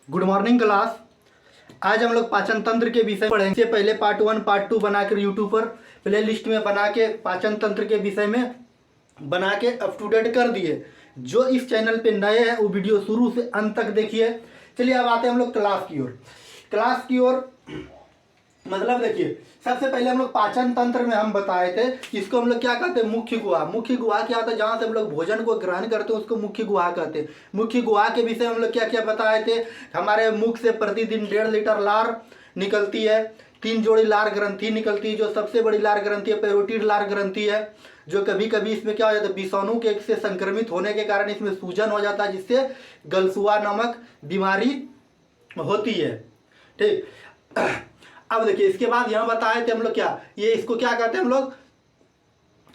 Good morning class. आज हम लोग पाचन तंत्र के विषय पढ़ेंगे। इससे पहले पार्ट 1 पार्ट 2 बनाकर यूट्यूब पर प्ले लिस्ट में बना के पाचन तंत्र के विषय में बना के अप टू डेट कर दिए। जो इस चैनल पे नए हैं वो वीडियो शुरू से अंत तक देखिए। चलिए अब आते हैं हम लोग क्लास की ओर। मतलब देखिए, सबसे पहले हम लोग पाचन तंत्र में हम बताए थे इसको हम लोग क्या कहते हैं, मुख्य गुहा। मुख्य गुहा क्या होता है, जहाँ से हम लोग भोजन को ग्रहण करते हैं उसको मुख्य गुहा कहते हैं। मुख्य गुहा के विषय हम लोग क्या क्या बताए थे। हमारे मुख से प्रतिदिन 1.5 लीटर लार निकलती है। 3 जोड़ी लार ग्रंथि निकलती है। जो सबसे बड़ी लार ग्रंथि है पैरोटिड लार ग्रंथि है। जो कभी कभी इसमें क्या हो जाता है, विषाणु के से संक्रमित होने के कारण इसमें सूजन हो जाता है, जिससे गलसुआ नामक बीमारी होती है। ठीक, अब देखिए इसके बाद यहाँ बताए थे हम लोग क्या, ये इसको क्या कहते हैं हम लोग,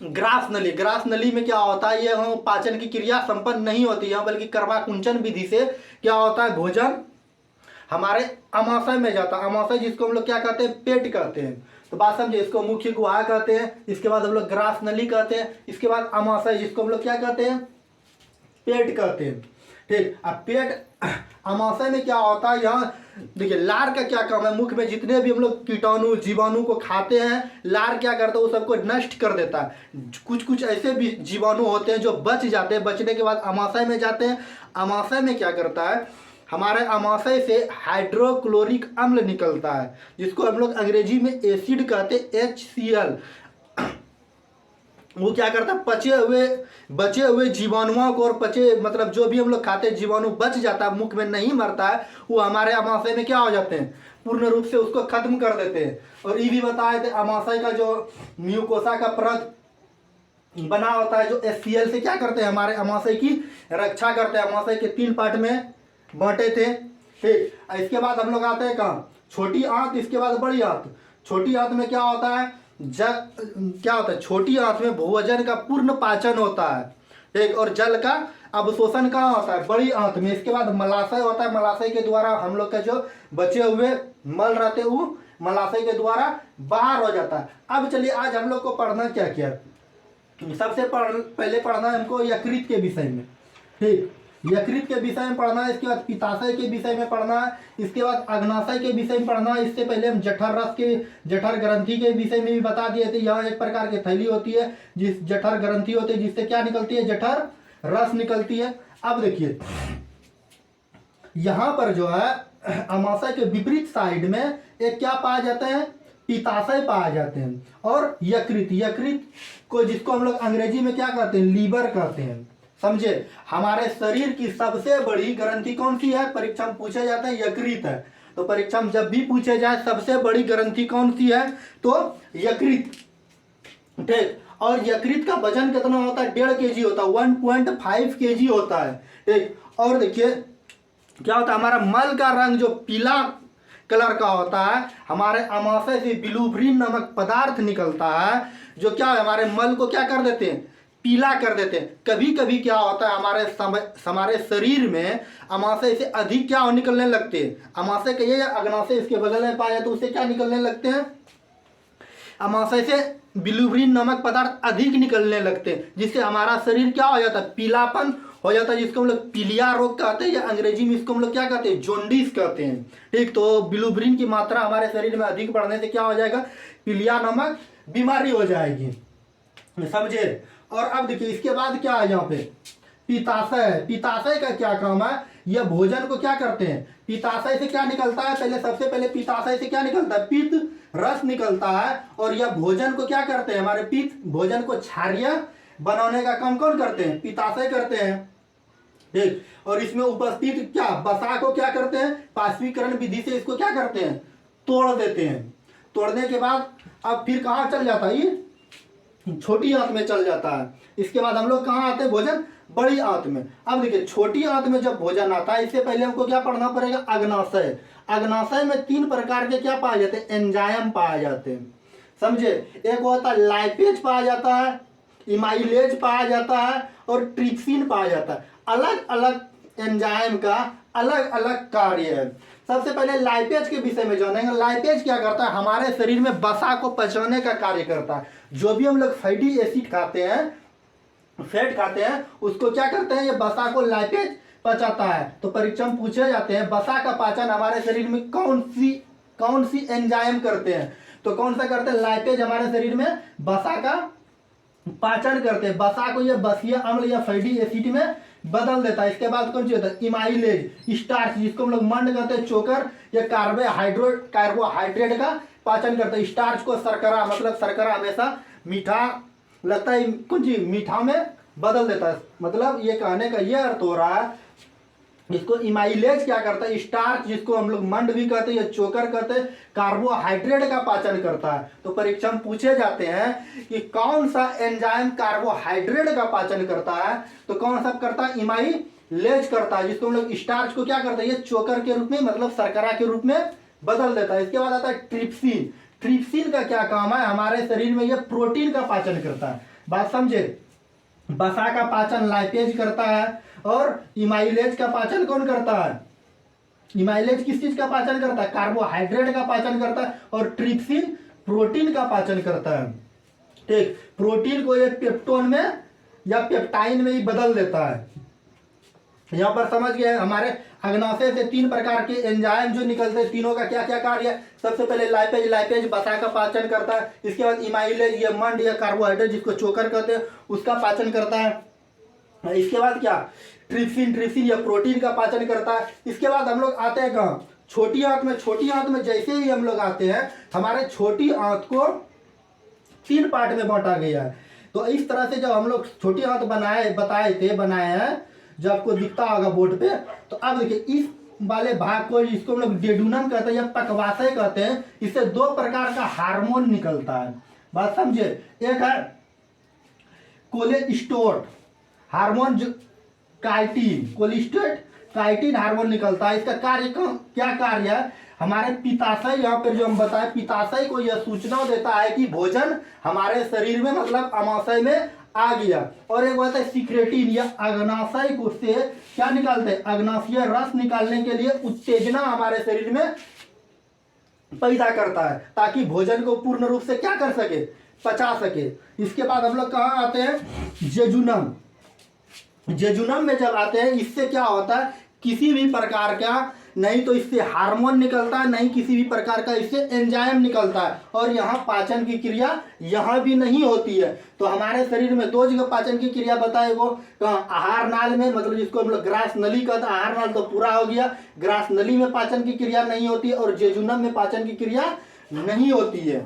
ग्रास नली। ग्रास नली में क्या होता है, ये पाचन की क्रिया संपन्न नहीं होती है, बल्कि कर्माकुंचन विधि से क्या होता है, भोजन हमारे अमाशय में जाता है। अमाशय जिसको हम लोग क्या कहते हैं, पेट कहते हैं। तो बात समझे, इसको मुख्य गुहा कहते हैं, इसके बाद हम लोग ग्रास नली कहते हैं, इसके बाद अमाशय जिसको हम लोग क्या कहते हैं, पेट कहते हैं। ठीक, अब पेट अमाशय में क्या होता है, यहाँ देखिए लार का क्या काम है, मुख में जितने भी हम लोग कीटाणु जीवाणु को खाते हैं, लार क्या करता है, वो सबको नष्ट कर देता है। कुछ कुछ ऐसे भी जीवाणु होते हैं जो बच जाते हैं, बचने के बाद अमाशय में जाते हैं। अमाशय में क्या करता है, हमारे अमाशय से हाइड्रोक्लोरिक अम्ल निकलता है, जिसको हम लोग अंग्रेजी में एसिड कहते हैं, HCl। वो क्या करता है, बचे हुए जीवाणुओं को, और मतलब जो भी हम लोग खाते हैं जीवाणु बच जाता है, मुख में नहीं मरता है, वो हमारे अमाशय में क्या हो जाते हैं, पूर्ण रूप से उसको खत्म कर देते हैं। और ये भी बताए थे, अमाशय का जो म्यूकोसा का परत बना होता है, जो HCl से क्या करते हैं, हमारे अमाशय की रक्षा करते हैं। अमाशय के 3 पार्ट में बांटे थे। ठीक, इसके बाद हम लोग आते हैं कहाँ, छोटी आंत, इसके बाद बड़ी आंत। छोटी आंत में क्या होता है, क्या होता है, छोटी आंत में भोजन का पूर्ण पाचन होता है। ठीक, और जल का अवशोषण कहाँ होता है, बड़ी आंत में। इसके बाद मलाशय होता है, मलाशय के द्वारा हम लोग का जो बचे हुए मल रहते हैं वो मलाशय के द्वारा बाहर हो जाता है। अब चलिए आज हम लोग को पढ़ना क्या क्या, सबसे पहले पढ़ना है हमको यकृत के विषय में। ठीक, यकृत के विषय में पढ़ना है, इसके बाद पित्ताशय के विषय में पढ़ना है, इसके बाद अग्नाशय के विषय में पढ़ना है। इससे पहले हम जठर ग्रंथि के विषय में भी बता दिए थे। यहाँ एक प्रकार की थैली होती है, जिस जठर ग्रंथि होती है, जिससे क्या निकलती है, जठर रस निकलती है। अब देखिए यहाँ पर जो है अमाशय के विपरीत साइड में एक क्या पाया जाते हैं, पित्ताशय पाए जाते हैं, और यकृत को जिसको हम लोग अंग्रेजी में क्या कहते हैं, लीवर कहते हैं। समझे, हमारे शरीर की सबसे बड़ी ग्रंथि कौन सी है, परीक्षा में पूछा जाता है, यकृत है। तो परीक्षा में जब भी पूछे जाए सबसे बड़ी ग्रंथि कौन सी है, तो यकृत। ठीक, और यकृत का वजन कितना होता है, 1.5 kg होता है, 1.5 kg होता है। ठीक, और देखिए क्या होता है, हमारा मल का रंग जो पीला कलर का होता है, हमारे अमाशय से बिलुब्रिन नामक पदार्थ निकलता है, जो क्या है, हमारे मल को क्या कर देते हैं, पीला कर देते हैं। कभी कभी क्या होता है, हमारे शरीर में अमाशय से अधिक क्या निकलने लगते हैं, अमाशय के ये अग्नाशय इसके बगल में पाया तो उससे क्या निकलने लगते हैं, अमाशय से बिलुब्रिन नामक पदार्थ अधिक निकलने लगते हैं, जिससे हमारा शरीर क्या हो जाता है, पीलापन हो जाता है, जिसको हम लोग पीलिया रोग कहते हैं, या अंग्रेजी में इसको हम लोग क्या कहते हैं, जॉन्डिस कहते हैं। ठीक, तो बिलुब्रिन की मात्रा हमारे शरीर में अधिक बढ़ने से क्या हो जाएगा, पीलिया नामक बीमारी हो जाएगी। समझे। और अब देखिए इसके बाद क्या है, यहाँ पे पित्ताशय। पित्ताशय का क्या काम है, यह भोजन को क्या करते हैं, पित्ताशय से क्या निकलता है, सबसे पहले पित्ताशय से क्या निकलता है, पित्त रस निकलता है, और यह भोजन को क्या करते हैं, हमारे पित्त भोजन को क्षारीय बनाने का काम कौन करते हैं, पित्ताशय करते हैं। ठीक, और इसमें उपस्थित क्या वसा को क्या करते हैं, पाश्वीकरण विधि से इसको क्या करते हैं, तोड़ देते हैं। तोड़ने के बाद अब फिर कहाँ चल जाता है, ये छोटी आंत में चल जाता है। इसके बाद हम लोग कहाँ आते हैं, भोजन बड़ी आंत में। अब देखिए छोटी आंत में जब भोजन आता है, इससे पहले हमको क्या पढ़ना पड़ेगा, अग्नाशय। अग्नाशय में 3 प्रकार के क्या पाए जाते हैं, एंजाइम पाए जाते हैं। समझे, एक होता है लाइपेज पाया जाता है, इमाइलेज पाया जाता है, और ट्रिप्सिन पाया जाता है। अलग अलग एंजाइम का अलग अलग कार्य है। सबसे पहले लाइपेज के विषय में जानेंगे। लाइपेज क्या करता है, हमारे शरीर में वसा को पचाने का कार्य करता है। जो भी हम लोग फैटी एसिड खाते हैं, फैट खाते हैं, उसको क्या करते हैं, ये वसा को लाइपेज पचाता है। तो परीक्षा में पूछे जाते हैं वसा का पाचन हमारे शरीर में कौन सी एंजाइम करते हैं। तो कौन सा करते हैं, लाइपेज हमारे शरीर में वसा का पाचन करते हैं। वसा को ये बसीय अम्ल या फैटी एसिड में बदल देता है। इसके बाद कौन सी होता है, इमाइलेज स्टार्च, जिसको हम लोग मंड कहते हैं, चोकर या कार्बोहाइड्रेट का पाचन करता है। स्टार्च को शर्करा, मतलब शर्करा हमेशा मीठा लगता है, कौन सी मीठा में बदल देता है। मतलब ये कहने का ये अर्थ हो रहा है, इसको इमाइलेज क्या करता है, स्टार्च जिसको हम लोग मंड भी कहते हैं या चोकर कहते हैं, कार्बोहाइड्रेट का पाचन करता है। तो परीक्षा में पूछे जाते हैं कि कौन सा एंजाइम कार्बोहाइड्रेट का पाचन करता है। तो कौन सा करता है, इमाइलेज करता है, जिसको हम लोग स्टार्च को क्या करता है, ये चोकर के रूप में, मतलब शर्करा के रूप में बदल देता है। इसके बाद आता है ट्रिप्सिन। ट्रिप्सिन का क्या काम है, हमारे शरीर में ये प्रोटीन का पाचन करता है। बात समझे, वसा का पाचन लाइपेज करता है और इमाइलेज का पाचन कौन करता है, इमाइलेज किस चीज का पाचन करता है, कार्बोहाइड्रेट का पाचन करता है, और ट्रिप्सिन प्रोटीन का पाचन करता है। ठीक, प्रोटीन को ये पेप्टोन में या पेप्टाइन में ही बदल देता है। यहां पर समझ गए, हमारे अग्नाशय से 3 प्रकार के एंजाइम जो निकलते हैं, तीनों का क्या क्या कार्य है। सबसे पहले लाइपेज वसा का पाचन करता है। इसके बाद इमाइलेज या मंड या कार्बोहाइड्रेट जिसको चोकर कहते हैं, उसका पाचन करता है। इसके बाद क्या, ट्रिप्सिन या प्रोटीन का पाचन करता है। इसके बाद हम लोग आते हैं कहाँ, छोटी आंत में। छोटी आंत में जैसे ही हम लोग आते हैं, हमारे छोटी आंत को 3 पार्ट में बांटा गया है। तो इस तरह से जब हम लोग छोटी आंत बनाए हैं, जो आपको दिखता होगा बोर्ड पे। तो अब देखिए, इस वाले भाग को, इसको हम लोग डेडुनम कहते हैं या पकवाशय कहते हैं। इससे 2 प्रकार का हार्मोन निकलता है। बात समझे, एक है कोलेस्टेरोल हार्मोन, जो काइटिन हार्मोन निकलता है। इसका कार्य क्या कार्य है, हमारे पित्ताशय, यहाँ पर जो हम बताए, पित्ताशय को यह सूचना देता है कि भोजन हमारे शरीर में, मतलब अमाशय में आ गया। और एक बात है सिक्रेटिन या अग्नाशय को से क्या निकालते हैं, अग्नाशय रस निकालने के लिए उत्तेजना हमारे शरीर में पैदा करता है, ताकि भोजन को पूर्ण रूप से क्या कर सके, पचा सके। इसके बाद हम लोग कहाँ आते हैं, जेजुनम। जेजुनम में जब आते हैं, इससे क्या होता है, किसी भी प्रकार का नहीं तो इससे हार्मोन निकलता है, नहीं किसी भी प्रकार का इससे एंजाइम निकलता है। और यहाँ पाचन की क्रिया यहाँ भी नहीं होती है। तो हमारे शरीर में 2 जगह पाचन की क्रिया बताए, वो कहाँ, आहार नाल में, मतलब जिसको हम लोग ग्रास नली कहते हैं। आहार नाल तो पूरा हो गया, ग्रास नली में पाचन की क्रिया नहीं होती है, और जेजुनम में पाचन की क्रिया नहीं होती है।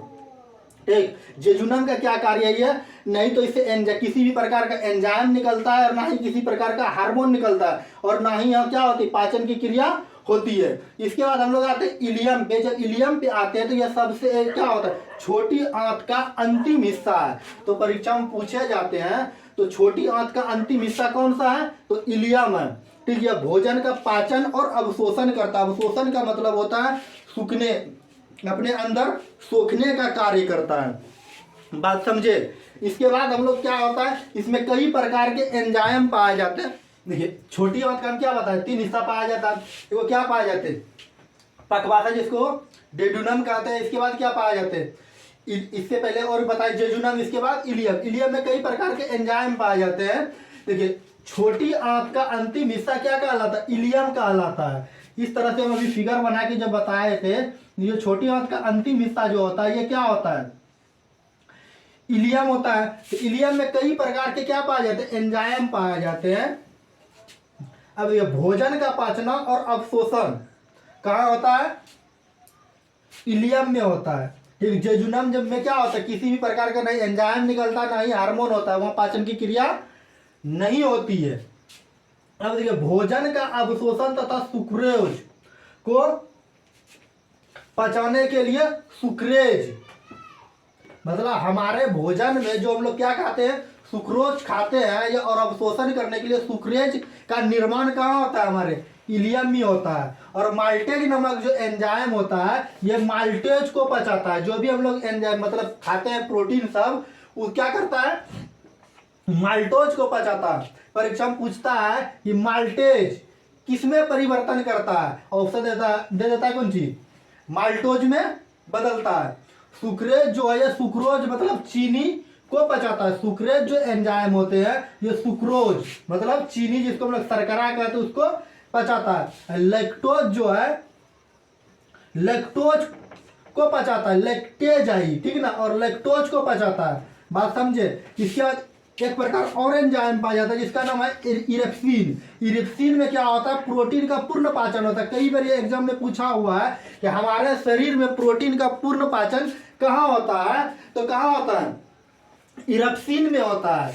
ठीक, जेजुनम का क्या कार्य है, नहीं तो इससे किसी भी प्रकार का एंजाइम निकलता है, और ना ही किसी प्रकार का हार्मोन निकलता है, और ना ही यहाँ क्या होती है, पाचन की क्रिया होती है। इसके बाद हम लोग आते हैं इलियम पे। जब इलियम पे आते हैं तो यह सबसे क्या होता है, छोटी आंत का अंतिम हिस्सा है। तो परीक्षा में पूछे जाते हैं, तो छोटी आंत का अंतिम हिस्सा कौन सा है, तो इलियम है। ठीक, यह भोजन का पाचन और अवशोषण करता है। अवशोषण का मतलब होता है सूखने, अपने अंदर सोखने का कार्य करता है। बात समझे। इसके बाद हम लोग क्या होता है, इसमें कई प्रकार के एंजाइम पाए जाते हैं। देखिए, छोटी आंत का हम क्या बताया, 3 हिस्सा पाया जाता है। देखो क्या पाए जाते हैं, पकवाशय जिसको डेडुनम कहते हैं। इसके बाद क्या पाए जाते हैं, इससे पहले और बताए जेजुनम, इसके बाद इलियम। इलियम में कई प्रकार के एंजाइम पाए जाते हैं। देखिए, छोटी आंत का अंतिम हिस्सा क्या कहलाता है, इलियम कहलाता है। इस तरह से हम अभी फिगर बना के जब बताए थे, ये छोटी आंत का अंतिम हिस्सा जो होता है, ये क्या होता है, इलियम होता है। तो इलियम में कई प्रकार के क्या पाए जाते हैं, एंजाइम पाए जाते हैं। अब ये भोजन का पाचना और अवशोषण कहाँ होता है, इलियम में होता है। ठीक, जेजुनम जब में क्या होता है, किसी भी प्रकार का नहीं एंजाइम निकलता, ना ही हार्मोन होता है, वहां पाचन की क्रिया नहीं होती है। अब देखिए, भोजन का अवशोषण तथा सुक्रोज को पचाने के लिए सुक्रेज, मतलब हमारे भोजन में जो हम लोग क्या खाते हैं, सुक्रोज खाते हैं, और अवशोषण करने के लिए सुक्रेज का निर्माण कहाँ होता है, हमारे इलियम में होता है। और माल्टेज नामक जो एंजाइम होता है, ये माल्टेज को पचाता है। जो भी हम लोग एंजाइम मतलब खाते हैं प्रोटीन सब, वो क्या करता है, माल्टोज को पचाता है। परीक्षा में पूछता है कि माल्टेज किसमें परिवर्तन करता है, ऑप्शन दे देता है कौन सी, माल्टोज में बदलता है। सुक्रेज जो है, सुक्रोज मतलब चीनी को पचाता है। सुक्रेज जो एंजाइम होते हैं ये सुक्रोज मतलब चीनी जिसको हम लोग शर्करा कहते हैं उसको पचाता है। लैक्टोज जो है लैक्टोज को पचाता है, लैक्टेज आई, ठीक ना, और लैक्टोज को पचाता है। बात समझे। इसके बाद एक प्रकार और एंजाइम पाया जाता है जिसका नाम है इरिप्सिन। इरिप्सिन में क्या होता है, प्रोटीन का पूर्ण पाचन होता है। कई बार ये एग्जाम में पूछा हुआ है कि हमारे शरीर में प्रोटीन का पूर्ण पाचन कहाँ होता है, तो कहाँ होता है, इरिप्सिन में होता है,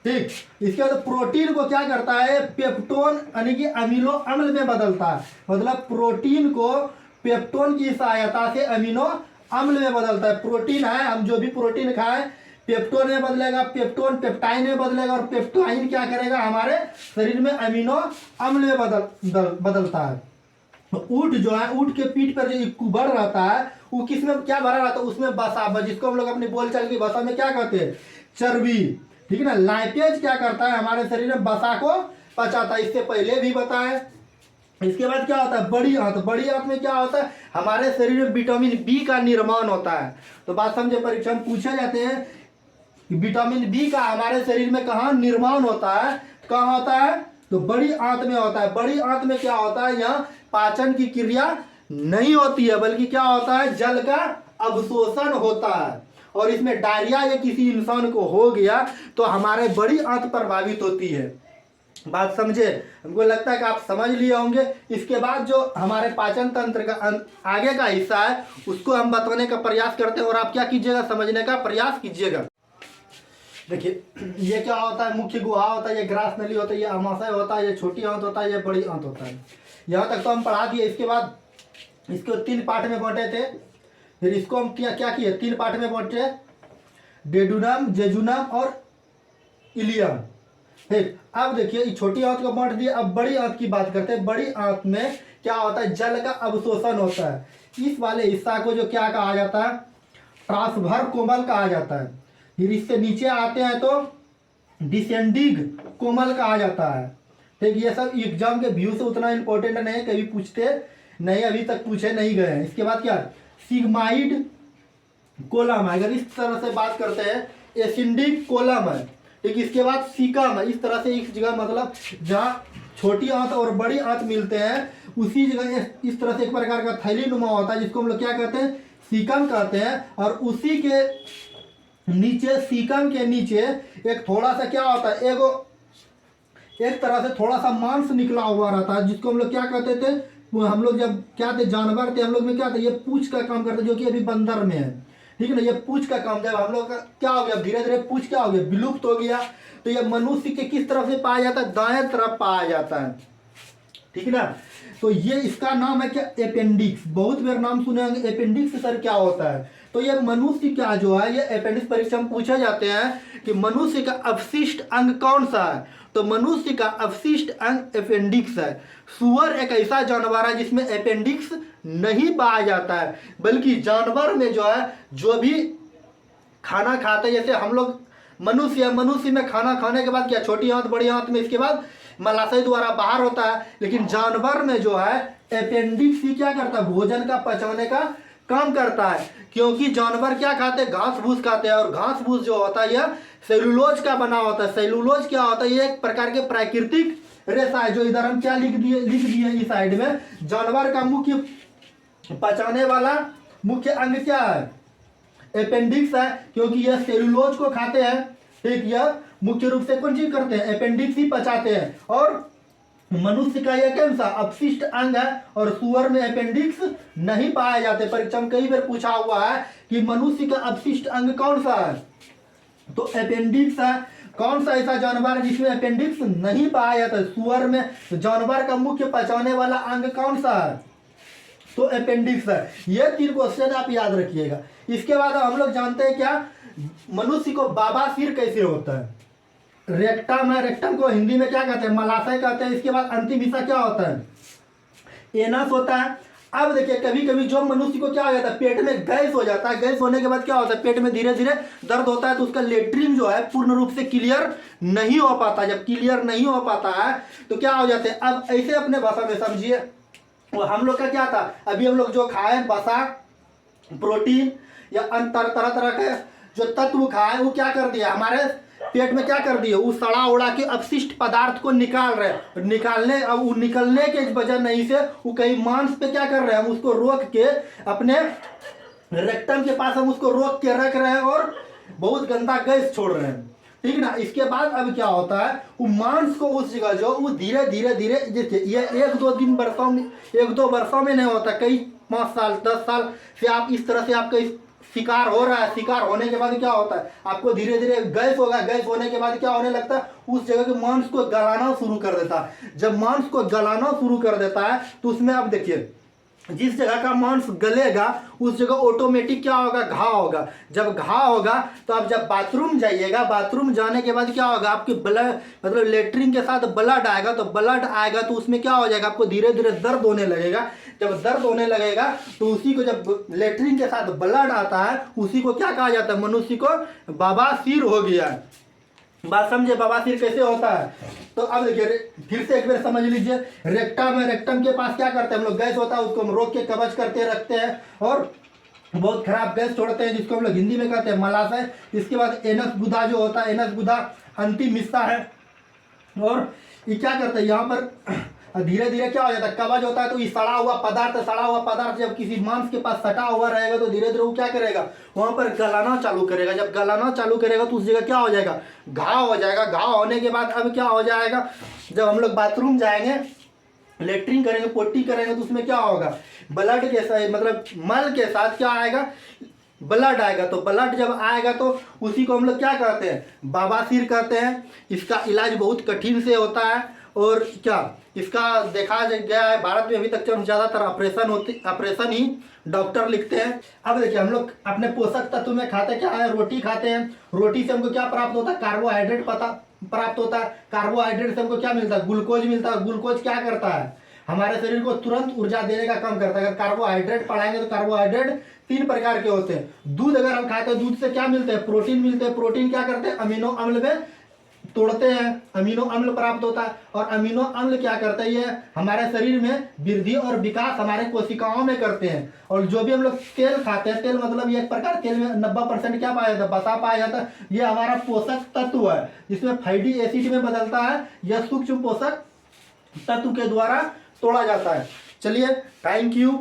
ठीक। इसके बाद प्रोटीन को क्या करता है, पेप्टोन यानी कि अमीनो अम्ल में बदलता है। मतलब प्रोटीन को पेप्टोन की सहायता से अमीनो अम्ल में बदलता है। प्रोटीन है, हम जो भी प्रोटीन खाएं पेप्टोन में बदलेगा, पेप्टोन पेप्टाइन में बदलेगा, और पेप्टाइन क्या करेगा, हमारे शरीर में अमीनो अम्ल में बदलता है। ऊँट जो है, ऊँट के पीठ पर जो कुबर रहता है वो किस में क्या भरा रहता है, उसमें वसा, जिसको हम लोग अपनी बोलचाल की भाषा में क्या कहते हैं, चर्बी, ठीक है ना। लाइपेज क्या करता है, हमारे शरीर में वसा को पचाता है, इससे पहले भी बताया। इसके बाद क्या होता है, बड़ी आंत। बड़ी आंत में क्या होता है, हमारे शरीर में विटामिन बी का निर्माण होता है। तो बात समझे, परीक्षा में पूछे जाते हैं कि विटामिन बी का हमारे शरीर में कहाँ निर्माण होता है, कहाँ होता है, तो बड़ी आंत में होता है। बड़ी आंत में क्या होता है, यहाँ पाचन की क्रिया नहीं होती है, बल्कि क्या होता है, जल का अवशोषण होता है। और इसमें डायरिया या किसी इंसान को हो गया तो हमारे बड़ी आंत प्रभावित होती है। बात समझे, हमको लगता है कि आप समझ लिए होंगे। इसके बाद जो हमारे पाचन तंत्र का आगे का हिस्सा है उसको हम बताने का प्रयास करते हैं, और आप क्या कीजिएगा, समझने का प्रयास कीजिएगा। देखिए ये क्या होता है, मुख्य गुहा होता है, ये ग्रास नली होता है, ये अमाशय होता है, ये छोटी आंत होता है, ये बड़ी आंत होता है। यहाँ तक तो हम पढ़ा दिए। इसके बाद इसको 3 पार्ट में बांटे थे, फिर इसको हम क्या किए, 3 पार्ट में बांटे, डेडुनम, जेजुनम और इलियम। ठीक, अब देखिए ये छोटी आंत को बांट दिया। अब बड़ी आंत की बात करते हैं। बड़ी आंत में क्या होता है, जल का अवशोषण होता है। इस वाले हिस्सा को जो क्या कहा जाता है, ट्रांसभर कोमल कहा जाता है। फिर इससे नीचे आते हैं तो डिसेंडिंग कोमल कहा जाता है। ठीक, ये सब एग्जाम के व्यू से उतना इंपॉर्टेंट नहीं है, कभी पूछते नहीं, अभी तक पूछे नहीं गए हैं। इसके बाद क्या, सिग्माइड कोलम है, अगर इस तरह से बात करते हैं, एसिडिक कोलम है। ठीक, इसके बाद सीकम है। इस तरह से एक जगह मतलब जहाँ छोटी आंत और बड़ी आंत मिलते हैं उसी जगह इस तरह से एक प्रकार का थैली नुमा होता है जिसको हम लोग क्या कहते हैं, सीकम कहते हैं। और उसी के नीचे, सीकम के नीचे एक थोड़ा सा क्या होता है, एक तरह से थोड़ा सा मांस निकला हुआ रहता है जिसको हम लोग क्या कहते थे, हम लोग जब क्या थे, जानवर थे, हम लोग में क्या थे, ये पूंछ का काम करते, जो कि अभी बंदर में है, ठीक है ना। ये पूंछ का काम, जब हम लोग का क्या हो गया, धीरे धीरे पूंछ क्या हो गया, विलुप्त हो गया। तो ये मनुष्य के किस तरफ से पाया जाता है, दाएं तरफ पाया जाता है, ठीक है ना। तो ये इसका नाम है क्या, अपेंडिक्स। बहुत बार नाम सुने होंगे अपेंडिक्स, सर क्या होता है। तो ये मनुष्य का जो है, ये अपेंडिक्स परीक्षा में पूछे जाते हैं कि मनुष्य का अवशिष्ट अंग कौन सा है, तो मनुष्य का अवशिष्ट अंग अपेंडिक्स है। सुअर एक ऐसा जानवर है जिसमें अपेंडिक्स नहीं पाया जाता है, बल्कि जानवर में जो है, जो भी खाना खाते हैं, जैसे हम लोग मनुष्य में खाना खाने के बाद क्या, छोटी आंत बड़ी आंत में, इसके बाद मलाशय द्वारा बाहर होता है। लेकिन जानवर में जो है अपेंडिक्स ही क्या करता है, भोजन का पचाने का काम करता है। क्योंकि जानवर क्या खाते हैं, घास भूस खाते हैं, और घास भूस जो होता है यह सेलुलोज का बना होता है। सेलुलोज क्या होता है, ये एक प्रकार के प्राकृतिक रेशा है। जो इधर हम क्या लिख दिए इस साइड में, जानवर का मुख्य पचाने वाला मुख्य अंग क्या है, अपेंडिक्स है, क्योंकि यह सेलुलोज को खाते हैं। ठीक, यह मुख्य रूप से कौन चीज करते हैं, अपेंडिक्स ही पचाते हैं। और मनुष्य का यह कौन सा अपशिष्ट अंग है, और सुअर में अपेंडिक्स नहीं पाए जाते। परीक्षा में कई बार पूछा हुआ है कि मनुष्य का अपशिष्ट अंग कौन सा है, तो अपेंडिक्स है। कौन सा ऐसा जानवर है जिसमें अपेंडिक्स नहीं पाया जाता है, सुअर में। तो जानवर का मुख्य पचाने वाला अंग कौन सा है, तो अपेंडिक्स है। ये 3 क्वेश्चन आप याद रखिएगा। इसके बाद हम लोग जानते हैं क्या, मनुष्य को बाबासीर कैसे होता है, रेक्टम है। रेक्टम को हिंदी में क्या कहते हैं, मलाशय कहते हैं। इसके बाद अंतिम हिस्सा क्या होता है, एनस होता है। अब देखिए कभी कभी जो मनुष्य को क्या हो जाता है, पेट में गैस हो जाता है। गैस होने के बाद क्या होता है, पेट में धीरे धीरे दर्द होता है, तो उसका लेट्रिन जो है पूर्ण रूप से क्लियर नहीं हो पाता। जब क्लियर नहीं हो पाता है तो क्या हो जाते हैं, अब ऐसे अपने भाषा में समझिए, वो हम लोग का क्या था, अभी हम लोग जो खाए वसा, प्रोटीन या अन्य तरह तरह के जो तत्व खाए वो क्या कर दिया, हमारे पेट में क्या कर दिए, वो सड़ा उड़ा के अपशिष्ट पदार्थ को निकाल रहे हैं। निकालने, अब वो निकलने के वजह नहीं से वो कहीं मांस पे क्या कर रहे हैं, हम उसको रोक के अपने रेक्टम के पास हम उसको रोक के रख रहे हैं और बहुत गंदा गैस छोड़ रहे हैं, ठीक ना। इसके बाद अब क्या होता है, वो मांस को उस जगह जो वो धीरे धीरे धीरे, देखिए ये एक दो दिन वर्षों में, एक दो वर्षों में नहीं होता, कई 5 साल 10 साल से आप इस तरह से आपका शिकार हो रहा है। शिकार होने के बाद क्या होता है, आपको धीरे धीरे गैस होगा। गैस होने के बाद क्या होने लगता है, उस जगह के मांस को गलाना शुरू कर देता है। जब मांस को गलाना शुरू कर देता है तो उसमें अब देखिए, जिस जगह का मांस गलेगा उस जगह ऑटोमेटिक क्या होगा, घाव होगा। जब घाव होगा तो आप जब बाथरूम जाइएगा, बाथरूम जाने के बाद क्या होगा, आपके ब्लड मतलब लेटरिन के साथ ब्लड आएगा, तो ब्लड आएगा तो उसमें क्या हो जाएगा, आपको धीरे धीरे दर्द होने लगेगा। जब दर्द होने लगेगा तो उसी को, जब लेटरिन के साथ ब्लड आता है उसी को क्या कहा जाता है, मनुष्य को बवासीर हो गया है। बात समझे, बवासीर कैसे होता है। तो अब देखिए फिर से एक बार समझ लीजिए, रेक्टम है, रेक्टम के पास क्या करते हैं हम लोग, गैस होता है, उसको हम रोक के कवच करते रखते हैं और बहुत खराब गैस छोड़ते हैं, जिसको हम लोग हिंदी में कहते हैं मलाशय। इसके बाद एनस गुदा जो होता है, एनस गुदा अंतिम हिस्सा है, और ये क्या करता है, यहाँ पर धीरे धीरे क्या हो जाता है, कवच होता है। तो ये सड़ा हुआ पदार्थ जब किसी मांस के पास सटा हुआ रहेगा तो धीरे धीरे वो क्या करेगा, वहां पर गलाना चालू करेगा। जब गलाना चालू करेगा तो उस जगह क्या हो जाएगा, घाव हो जाएगा। घाव होने के बाद अब क्या हो जाएगा, जब हम लोग बाथरूम जाएंगे, लेटरिन करेंगे, पोटी करेंगे, तो उसमें क्या होगा, ब्लड के साथ मतलब मल के साथ क्या आएगा, ब्लड आएगा। तो ब्लड जब आएगा तो उसी को हम लोग क्या कहते हैं, बवासीर कहते हैं। इसका इलाज बहुत कठिन से होता है और क्या इसका देखा गया है, भारत में अभी तक ज़्यादातर ऑपरेशन ही डॉक्टर लिखते हैं। अब देखिए हम लोग अपने पोषक तत्व में खाते क्या है, रोटी खाते हैं। रोटी से हमको क्या प्राप्त होता है, कार्बोहाइड्रेट प्राप्त होता है। कार्बोहाइड्रेट से हमको क्या मिलता है, ग्लूकोज मिलता है। ग्लूकोज क्या करता है, हमारे शरीर को तुरंत ऊर्जा देने का काम करता है। अगर कार्बोहाइड्रेट पढ़ाएंगे तो कार्बोहाइड्रेट 3 प्रकार के होते हैं। दूध अगर हम खाते हैं, दूध से क्या मिलते हैं, प्रोटीन मिलते हैं। प्रोटीन क्या करते हैं, अमीनो अम्ल में तोड़ते हैं, अमीनो अम्ल प्राप्त होता है। और अमीनो अम्ल क्या करते हैं, ये हमारे शरीर में वृद्धि और विकास हमारे कोशिकाओं में करते हैं। और जो भी हम लोग तेल खाते हैं, तेल मतलब ये एक प्रकार, तेल में 90% क्या पाया जाता है, वसा पाया जाता है। ये हमारा पोषक तत्व है, जिसमें फैटी एसिड में बदलता है। यह सूक्ष्म पोषक तत्व के द्वारा तोड़ा जाता है। चलिए, थैंक यू।